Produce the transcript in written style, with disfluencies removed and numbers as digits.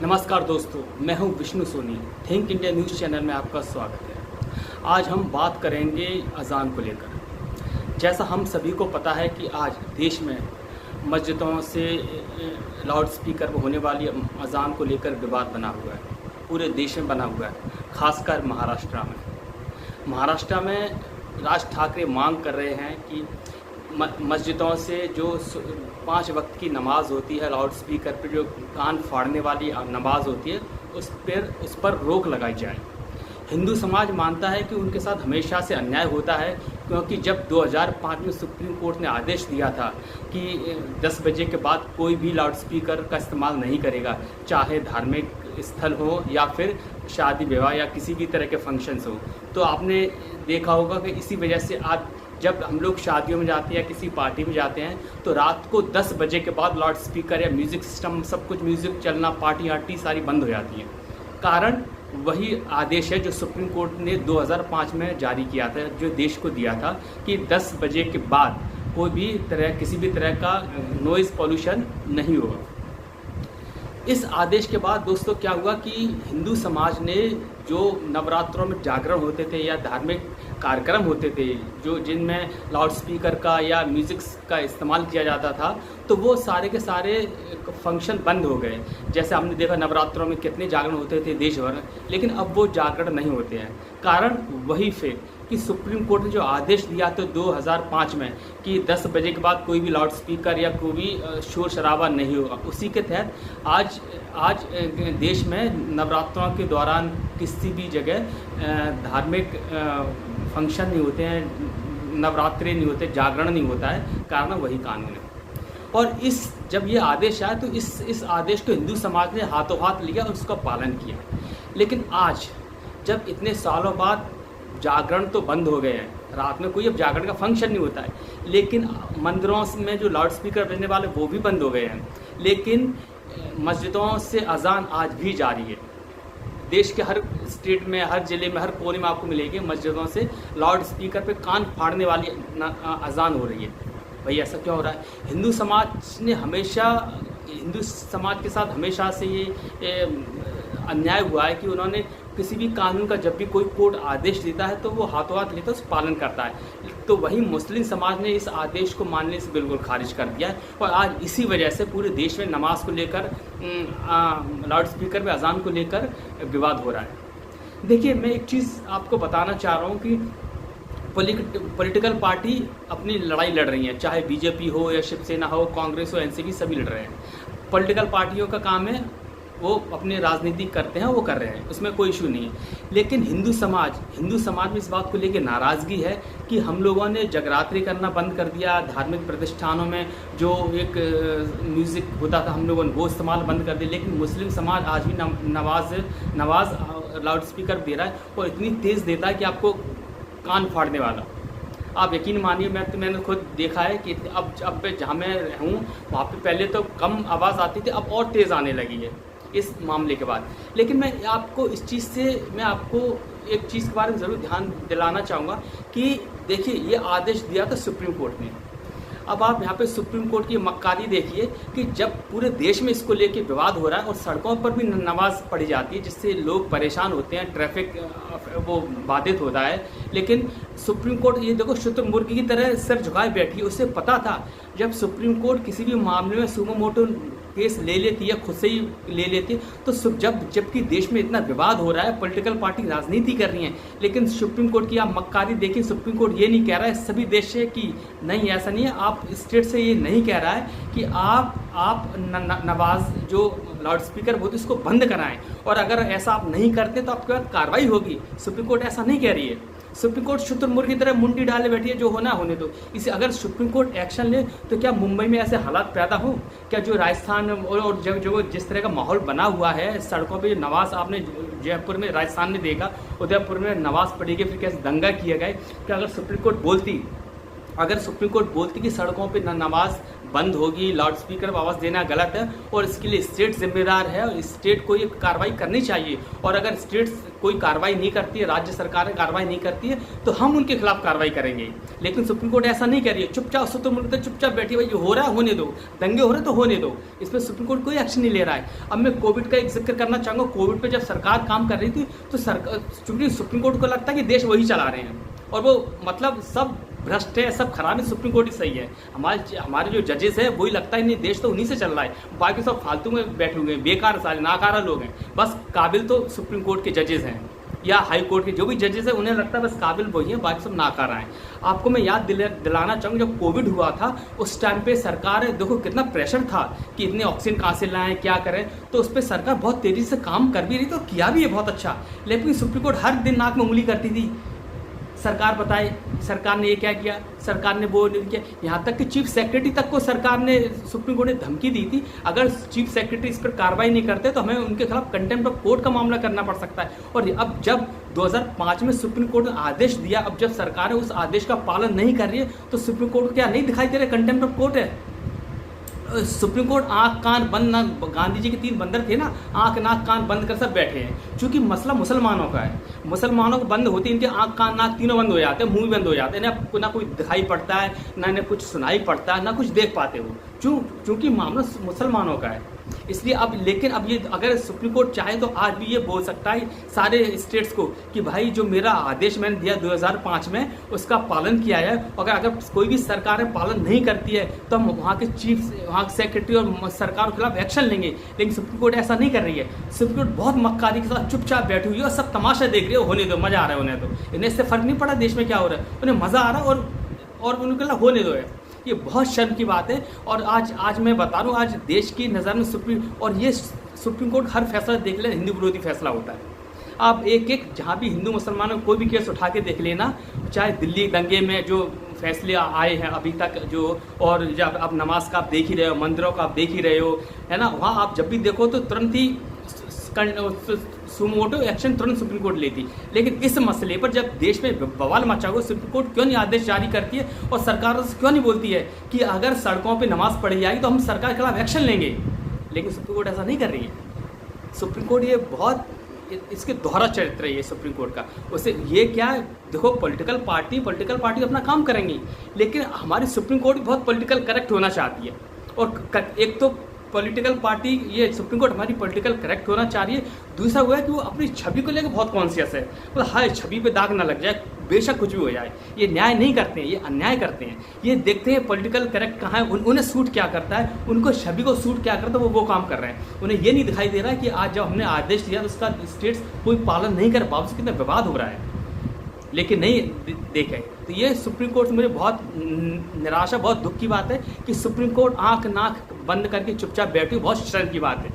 नमस्कार दोस्तों, मैं हूं Vishnu Soni. Think India news channel में आपका स्वागत है। आज हम बात करेंगे अज़ान को लेकर। जैसा हम सभी को पता है कि आज देश में मस्जिदों से लाउड स्पीकर पर होने वाली अज़ान को लेकर विवाद बना हुआ है। पूरे देश में बना हुआ है, खासकर महाराष्ट्र में राज ठाकरे मांग कर रहे हैं कि मस्जिदों से जो 5 वक्त की नमाज होती है, लाउड स्पीकर पर जो कान फाड़ने वाली नमाज होती है, उस पर रोक लगाई जाए। हिंदू समाज मानता है कि उनके साथ हमेशा से अन्याय होता है, क्योंकि जब 2005 में सुप्रीम कोर्ट ने आदेश दिया था कि 10 बजे के बाद कोई भी लाउड स्पीकर का इस्तेमाल नहीं करेगा, चाहे धार्मिक स्थल हो या फिर शादी विवाह या किसी भी तरह के फंक्शंस हो, तो आपने देखा होगा कि इसी वजह से आज जब हम लोग शादियों में जाते हैं या किसी पार्टी में जाते हैं तो रात को 10 बजे के बाद लाउड स्पीकर या म्यूज़िक सिस्टम, सब कुछ म्यूज़िक चलना, पार्टी आर्टी सारी बंद हो जाती है। कारण वही आदेश है जो सुप्रीम कोर्ट ने 2005 में जारी किया था, जो देश को दिया था कि 10 बजे के बाद कोई भी किसी भी तरह का नॉइज़ पॉल्यूशन नहीं होगा। इस आदेश के बाद दोस्तों क्या हुआ कि हिंदू समाज ने जो नवरात्रों में जागरण होते थे या धार्मिक कार्यक्रम होते थे जो जिनमें लाउड स्पीकर का या म्यूज़िक का इस्तेमाल किया जाता था, तो वो सारे के सारे फंक्शन बंद हो गए। जैसे हमने देखा नवरात्रों में कितने जागरण होते थे देश भर में, लेकिन अब वो जागरण नहीं होते हैं। कारण वही फिर कि सुप्रीम कोर्ट ने जो आदेश दिया तो 2005 में कि 10 बजे के बाद कोई भी लाउड स्पीकर या कोई भी शोर शराबा नहीं होगा, उसी के तहत आज देश में नवरात्रों के दौरान किसी भी जगह धार्मिक फंक्शन नहीं होते हैं, नवरात्रि नहीं होते, जागरण नहीं होता है। कारण वही कानून है। और जब ये आदेश आया तो इस आदेश को हिंदू समाज ने हाथों हाथ लिया और उसका पालन किया। लेकिन आज जब इतने सालों बाद जागरण तो बंद हो गए हैं, रात में कोई अब जागरण का फंक्शन नहीं होता है, लेकिन मंदिरों में जो लाउड स्पीकर बजने वाले वो भी बंद हो गए हैं, लेकिन मस्जिदों से अज़ान आज भी जारी है। देश के हर स्टेट में, हर ज़िले में, हर कोने में आपको मिलेगी मस्जिदों से लाउड स्पीकर पे कान फाड़ने वाली अज़ान हो रही है। भाई ऐसा क्यों हो रहा है? हिंदू समाज के साथ हमेशा से ये अन्याय हुआ है कि उन्होंने किसी भी कानून का जब भी कोई कोर्ट आदेश देता है तो वो हाथों हाथ लेता है, उस पालन करता है। तो वही मुस्लिम समाज ने इस आदेश को मानने से बिल्कुल खारिज कर दिया है और आज इसी वजह से पूरे देश में नमाज को लेकर, लाउड स्पीकर पे अज़ान को लेकर विवाद हो रहा है। देखिए, मैं एक चीज़ आपको बताना चाह रहा हूँ कि पॉलिटिकल पार्टी अपनी लड़ाई लड़ रही हैं, चाहे बीजेपी हो या शिवसेना हो, कांग्रेस हो, एनसीपी, सभी लड़ रहे हैं। पॉलिटिकल पार्टियों का काम है वो अपनी राजनीति करते हैं, वो कर रहे हैं, उसमें कोई इशू नहीं है। लेकिन हिंदू समाज में इस बात को लेकर नाराज़गी है कि हम लोगों ने जगरात्रि करना बंद कर दिया, धार्मिक प्रतिष्ठानों में जो एक म्यूज़िक होता था हम लोगों ने वो इस्तेमाल बंद कर दिया। लेकिन मुस्लिम समाज आज भी नमाज लाउड स्पीकर दे रहा है और इतनी तेज़ देता है कि आपको कान फाड़ने वाला। आप यकीन मानिए, मैंने खुद देखा है कि अब जहाँ मैं हूँ वहाँ पे पहले तो कम आवाज़ आती थी, अब और तेज़ आने लगी है इस मामले के बाद। लेकिन मैं आपको एक चीज़ के बारे में ज़रूर ध्यान दिलाना चाहूँगा कि देखिए, ये आदेश दिया था सुप्रीम कोर्ट ने। अब आप यहाँ पे सुप्रीम कोर्ट की मक्कारी देखिए कि जब पूरे देश में इसको लेके विवाद हो रहा है और सड़कों पर भी नमाज पढ़ी जाती है जिससे लोग परेशान होते हैं, ट्रैफिक वो बाधित होता है, लेकिन सुप्रीम कोर्ट ये देखो शुतुरमुर्ग की तरह सिर झुकाए बैठी है। उसे पता था जब सुप्रीम कोर्ट किसी भी मामले में सुमो मोटो केस ले लेती है, खुद से ही ले लेती है, तो जबकि देश में इतना विवाद हो रहा है, पॉलिटिकल पार्टी राजनीति कर रही हैं, लेकिन सुप्रीम कोर्ट की आप मक्कारी देखिए। सुप्रीम कोर्ट ये नहीं कह रहा है सभी देश से कि नहीं, ऐसा नहीं है। आप स्टेट से ये नहीं कह रहा है कि आप नमाज जो लाउड स्पीकर वो तो इसको बंद कराएं, और अगर ऐसा आप नहीं करते तो आपके बाद कार्रवाई होगी। सुप्रीम कोर्ट ऐसा नहीं कह रही है। सुप्रीम कोर्ट शुतुरमुर्ग की तरह मुंडी डाले बैठी है, जो होना होने दो। इसे अगर सुप्रीम कोर्ट एक्शन ले तो क्या मुंबई में ऐसे हालात पैदा हो? क्या जो राजस्थान और जो जिस तरह का माहौल बना हुआ है सड़कों पे, नमाज आपने जयपुर में, राजस्थान ने देखा, उदयपुर में नमाज पढ़ी गई, फिर कैसे दंगा किया गया। क्या अगर सुप्रीम कोर्ट बोलती कि सड़कों पे नमाज बंद होगी, लाउड स्पीकर पर आवाज़ देना गलत है और इसके लिए स्टेट जिम्मेदार है और स्टेट को ये कार्रवाई करनी चाहिए। और अगर स्टेट कोई कार्रवाई नहीं करती है, राज्य सरकारें कार्रवाई नहीं करती है, तो हम उनके खिलाफ कार्रवाई करेंगे। लेकिन सुप्रीम कोर्ट ऐसा नहीं कर रही है, चुपचाप शुतुरमुर्ग चुपचाप बैठी, भाई हो रहा है होने दो, दंगे हो रहे तो होने दो, इसमें सुप्रीम कोर्ट कोई एक्शन नहीं ले रहा है। अब मैं कोविड का एक जिक्र करना चाहूँगा। कोविड पे जब सरकार काम कर रही थी तो चूंकि सुप्रीम कोर्ट को लगता है कि देश वही चला रहे हैं और वो मतलब सब भ्रष्ट है, सब खराब है, सुप्रीम कोर्ट ही सही है। हमारे जो जजेस है वही लगता है नहीं, देश तो उन्हीं से चल रहा है, बाकी सब फालतू में बैठे हुए हैं, बेकार सारे नाकारा लोग हैं। बस काबिल तो सुप्रीम कोर्ट के जजेस हैं या हाई कोर्ट के जो भी जजेस हैं, उन्हें लगता है बस काबिल वही है, बाकी सब नाकारा हैं। आपको मैं याद दिलाना चाहूँगा, जब कोविड हुआ था उस टाइम पे सरकार, देखो कितना प्रेशर था कि इतने ऑक्सीजन कहाँ से लाएं, क्या करें, तो उस पर सरकार बहुत तेज़ी से काम कर भी रही थी और किया भी है बहुत अच्छा। लेकिन सुप्रीम कोर्ट हर दिन नाक में उंगली करती थी, सरकार बताए सरकार ने ये क्या किया, सरकार ने वो नहीं किया। यहाँ तक कि चीफ सेक्रेटरी तक को सरकार ने, सुप्रीम कोर्ट ने धमकी दी थी, अगर चीफ सेक्रेटरी इस पर कार्रवाई नहीं करते तो हमें उनके खिलाफ कंटेम्प्ट ऑफ कोर्ट का मामला करना पड़ सकता है। और अब जब 2005 में सुप्रीम कोर्ट ने आदेश दिया, अब जब सरकार उस आदेश का पालन नहीं कर रही है तो सुप्रीम कोर्ट को क्या नहीं दिखाई दे रहा, कंटेम्प्ट ऑफ कोर्ट है। सुप्रीम कोर्ट आंख कान बंद ना, गांधी जी के 3 बंदर थे ना, आंख नाक कान बंद कर सब बैठे हैं, क्योंकि मसला मुसलमानों का है। मुसलमानों को बंद होती है, इनके आंख कान नाक तीनों बंद हो जाते हैं, मुंह भी बंद हो जाते हैं, ना कोई दिखाई पड़ता है, ना इन्हें कुछ सुनाई पड़ता है, ना कुछ देख पाते हो, क्योंकि मामला मुसलमानों का है। इसलिए अब, लेकिन अब ये अगर सुप्रीम कोर्ट चाहे तो आज भी ये बोल सकता है सारे स्टेट्स को कि भाई जो मेरा आदेश मैंने दिया 2005 में उसका पालन किया है, अगर कोई भी सरकारें पालन नहीं करती है तो हम वहाँ के वहाँ के सेक्रेटरी और सरकार के खिलाफ एक्शन लेंगे। लेकिन सुप्रीम कोर्ट ऐसा नहीं कर रही है। सुप्रीम कोर्ट बहुत मक्कारी के साथ चुपचाप बैठी हुई है और सब तमाशा देख रही है, होने दो, मज़ा आ रहा है होने दो, इन्हें इससे फर्क नहीं पड़ा देश में क्या हो रहा है, उन्हें मज़ा आ रहा है और उनके खिलाफ होने दो है। ये बहुत शर्म की बात है। और आज मैं बता रहा हूँ, आज देश की नज़र में सुप्रीम कोर्ट हर फैसला देख ले हिंदू विरोधी फैसला होता है। आप एक जहाँ भी हिंदू मुसलमानों कोई भी केस उठा के देख लेना, चाहे दिल्ली दंगे में जो फैसले आए हैं अभी तक जो, और जब आप नमाज का आप देख ही रहे हो, मंदिरों का आप देख ही रहे हो, है ना, वहाँ आप जब भी देखो तो तुरंत ही सुमोटो एक्शन तुरंत सुप्रीम कोर्ट लेती। लेकिन इस मसले पर जब देश में बवाल मचा हुआ, सुप्रीम कोर्ट क्यों नहीं आदेश जारी करती है और सरकार से क्यों नहीं बोलती है कि अगर सड़कों पे नमाज पढ़ी जाएगी तो हम सरकार के खिलाफ एक्शन लेंगे। लेकिन सुप्रीम कोर्ट ऐसा नहीं कर रही है। सुप्रीम कोर्ट ये बहुत, इसके दोहरा चरित्र है ये सुप्रीम कोर्ट का। उससे ये क्या है, देखो पॉलिटिकल पार्टी अपना काम करेंगी, लेकिन हमारी सुप्रीम कोर्ट बहुत पॉलिटिकल करेक्ट होना चाहती है। और एक तो पॉलिटिकल पार्टी, ये सुप्रीम कोर्ट हमारी पॉलिटिकल करेक्ट होना चाहिए। दूसरा हुआ है कि वो अपनी छवि को लेकर बहुत कॉन्शियस है, मतलब हर छवि पे दाग ना लग जाए, बेशक कुछ भी हो जाए। ये न्याय नहीं करते हैं, ये अन्याय करते हैं। ये देखते हैं पॉलिटिकल करेक्ट कहाँ है, उन्हें सूट क्या करता है, उनको छवि को सूट क्या करता है, वो काम कर रहे हैं। उन्हें ये नहीं दिखाई दे रहा है कि आज जब हमने आदेश दिया तो उसका स्टेट्स कोई पालन नहीं कर पा, उससे कितना विवाद हो रहा है, लेकिन नहीं देखे। तो ये सुप्रीम कोर्ट से मुझे बहुत निराशा, बहुत दुख की बात है कि सुप्रीम कोर्ट आंख नाक बंद करके चुपचाप बैठी, बहुत शर्म की बात है।